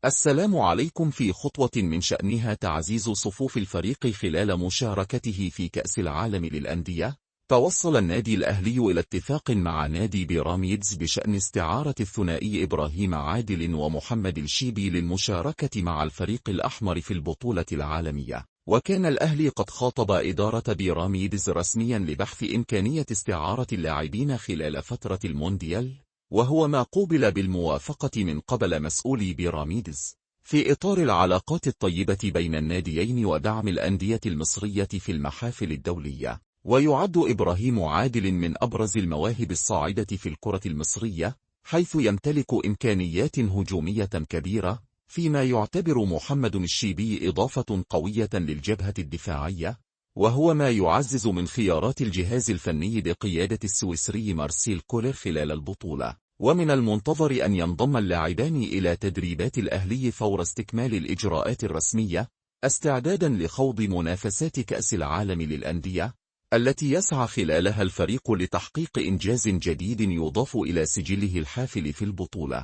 السلام عليكم. في خطوة من شأنها تعزيز صفوف الفريق خلال مشاركته في كأس العالم للأندية، توصل النادي الأهلي إلى اتفاق مع نادي بيراميدز بشأن استعارة الثنائي إبراهيم عادل ومحمد الشيبي للمشاركة مع الفريق الأحمر في البطولة العالمية. وكان الأهلي قد خاطب إدارة بيراميدز رسميا لبحث إمكانية استعارة اللاعبين خلال فترة المونديال، وهو ما قوبل بالموافقة من قبل مسؤولي بيراميدز في إطار العلاقات الطيبة بين الناديين ودعم الأندية المصرية في المحافل الدولية. ويعد إبراهيم عادل من أبرز المواهب الصاعدة في الكرة المصرية، حيث يمتلك إمكانيات هجومية كبيرة، فيما يعتبر محمد الشيبي إضافة قوية للجبهة الدفاعية، وهو ما يعزز من خيارات الجهاز الفني بقيادة السويسري مارسيل كولر خلال البطولة. ومن المنتظر أن ينضم اللاعبان إلى تدريبات الأهلي فور استكمال الإجراءات الرسمية، استعدادا لخوض منافسات كأس العالم للأندية، التي يسعى خلالها الفريق لتحقيق إنجاز جديد يضاف إلى سجله الحافل في البطولة.